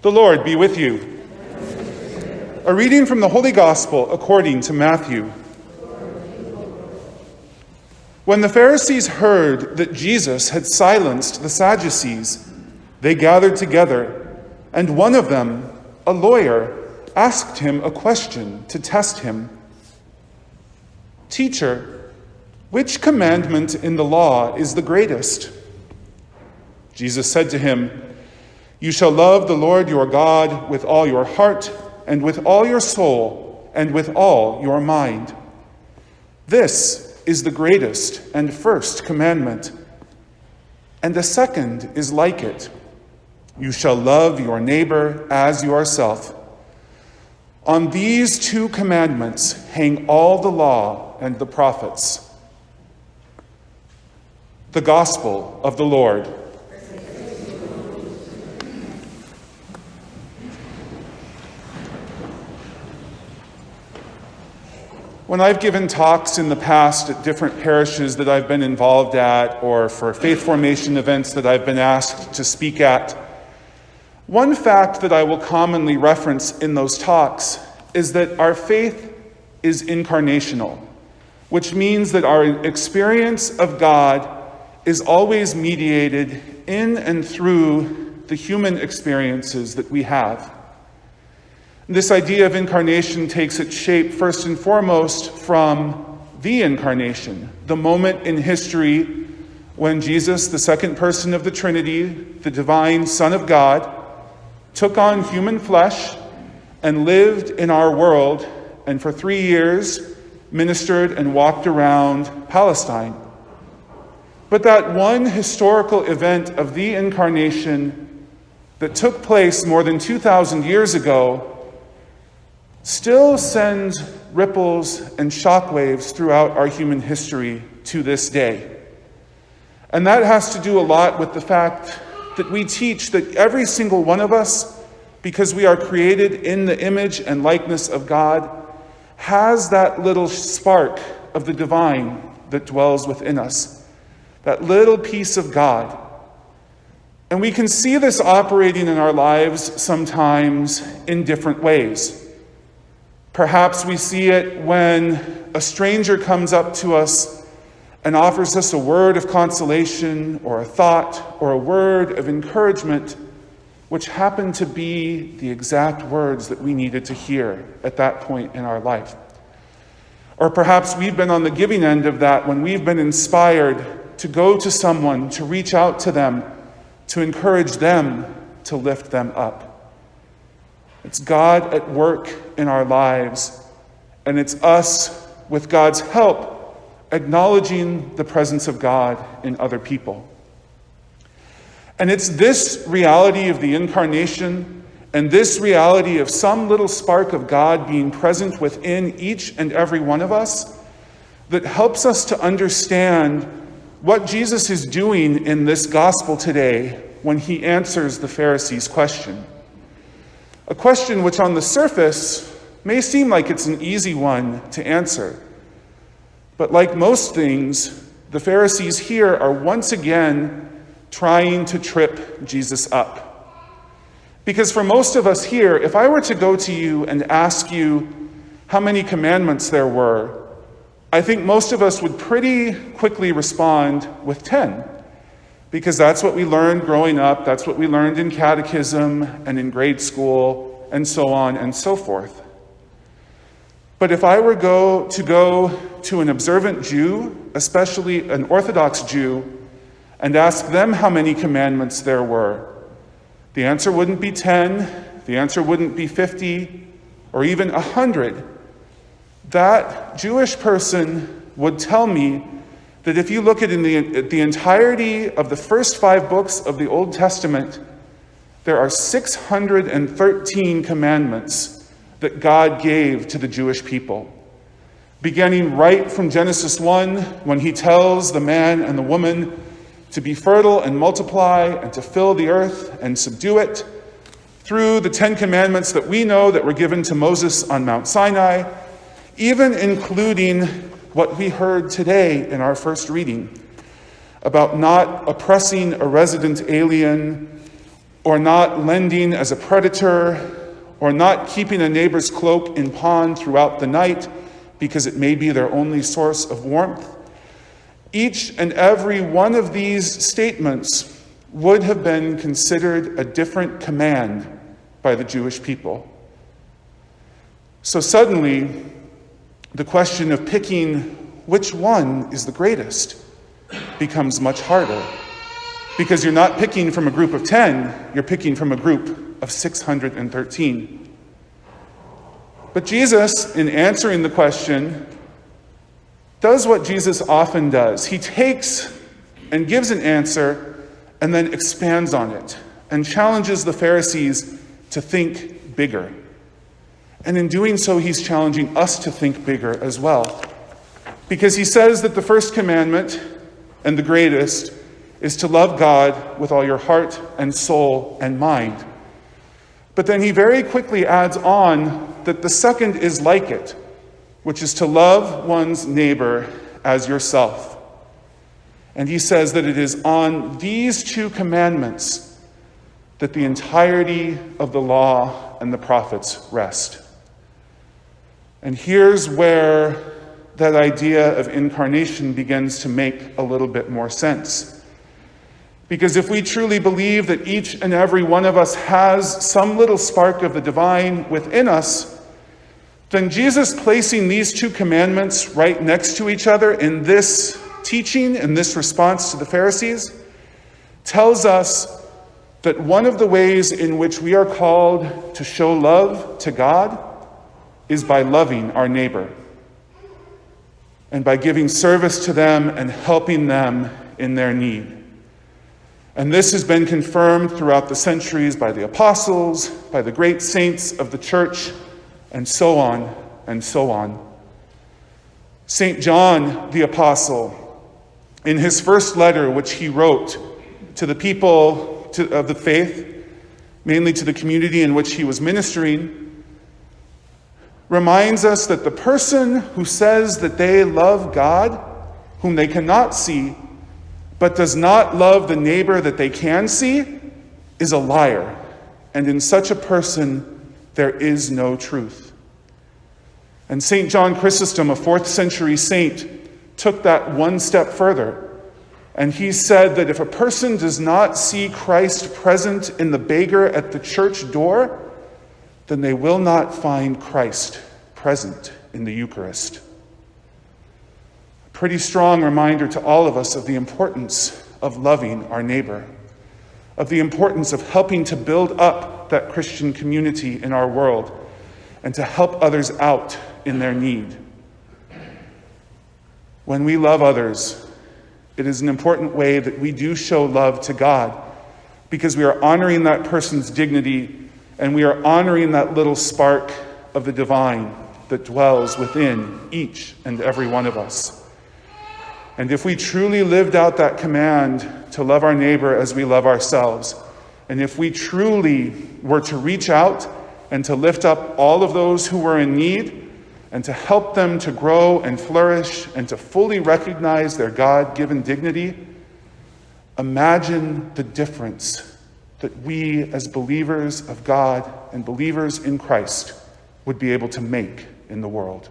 The Lord be with you. A reading from the Holy Gospel according to Matthew. When the Pharisees heard that Jesus had silenced the Sadducees, they gathered together, and one of them, a lawyer, asked him a question to test him. "Teacher, which commandment in the law is the greatest?" Jesus said to him, "You shall love the Lord your God with all your heart and with all your soul and with all your mind. This is the greatest and first commandment. And the second is like it. You shall love your neighbor as yourself. On these two commandments hang all the law and the prophets." The Gospel of the Lord. When I've given talks in the past at different parishes that I've been involved at, or for faith formation events that I've been asked to speak at, one fact that I will commonly reference in those talks is that our faith is incarnational, which means that our experience of God is always mediated in and through the human experiences that we have. This idea of incarnation takes its shape first and foremost from the incarnation, the moment in history when Jesus, the second person of the Trinity, the divine Son of God, took on human flesh and lived in our world, and for 3 years ministered and walked around Palestine. But that one historical event of the incarnation that took place more than 2,000 years ago still sends ripples and shockwaves throughout our human history to this day. And that has to do a lot with the fact that we teach that every single one of us, because we are created in the image and likeness of God, has that little spark of the divine that dwells within us, that little piece of God. And we can see this operating in our lives sometimes in different ways. Perhaps we see it when a stranger comes up to us and offers us a word of consolation or a thought or a word of encouragement, which happened to be the exact words that we needed to hear at that point in our life. Or perhaps we've been on the giving end of that when we've been inspired to go to someone, to reach out to them, to encourage them, to lift them up. It's God at work in our lives, and it's us, with God's help, acknowledging the presence of God in other people. And it's this reality of the incarnation and this reality of some little spark of God being present within each and every one of us that helps us to understand what Jesus is doing in this gospel today when he answers the Pharisees' question. A question which on the surface may seem like it's an easy one to answer. But like most things, the Pharisees here are once again trying to trip Jesus up. Because for most of us here, if I were to go to you and ask you how many commandments there were, I think most of us would pretty quickly respond with 10. Because that's what we learned growing up, that's what we learned in catechism and in grade school, and so on and so forth. But if I were to go to an observant Jew, especially an Orthodox Jew, and ask them how many commandments there were, the answer wouldn't be 10, the answer wouldn't be 50, or even 100. That Jewish person would tell me that if you look at the entirety of the first 5 books of the Old Testament, there are 613 commandments that God gave to the Jewish people. Beginning right from Genesis 1, when he tells the man and the woman to be fertile and multiply and to fill the earth and subdue it, through the 10 commandments that we know that were given to Moses on Mount Sinai, even including what we heard today in our first reading about not oppressing a resident alien or not lending as a predator, or not keeping a neighbor's cloak in pawn throughout the night because it may be their only source of warmth. Each and every one of these statements would have been considered a different command by the Jewish people. So suddenly, the question of picking which one is the greatest becomes much harder, because you're not picking from a group of 10, you're picking from a group of 613. But Jesus, in answering the question, does what Jesus often does. He takes and gives an answer and then expands on it and challenges the Pharisees to think bigger. And in doing so, he's challenging us to think bigger as well. Because he says that the first commandment, and the greatest, is to love God with all your heart and soul and mind. But then he very quickly adds on that the second is like it, which is to love one's neighbor as yourself. And he says that it is on these two commandments that the entirety of the law and the prophets rest. And here's where that idea of incarnation begins to make a little bit more sense. Because if we truly believe that each and every one of us has some little spark of the divine within us, then Jesus placing these two commandments right next to each other in this teaching, in this response to the Pharisees, tells us that one of the ways in which we are called to show love to God is by loving our neighbor and by giving service to them and helping them in their need. And this has been confirmed throughout the centuries by the apostles, by the great saints of the church, and so on and so on. St. John the Apostle, in his first letter, which he wrote to the people of the faith, mainly to the community in which he was ministering, reminds us that the person who says that they love God, whom they cannot see, but does not love the neighbor that they can see, is a liar. And in such a person, there is no truth. And St. John Chrysostom, a 4th century saint, took that one step further. And he said that if a person does not see Christ present in the beggar at the church door, then they will not find Christ present in the Eucharist. A pretty strong reminder to all of us of the importance of loving our neighbor, of the importance of helping to build up that Christian community in our world, and to help others out in their need. When we love others, it is an important way that we do show love to God, because we are honoring that person's dignity and we are honoring that little spark of the divine that dwells within each and every one of us. And if we truly lived out that command to love our neighbor as we love ourselves, and if we truly were to reach out and to lift up all of those who were in need, and to help them to grow and flourish and to fully recognize their God-given dignity, imagine the difference that we as believers of God and believers in Christ would be able to make in the world.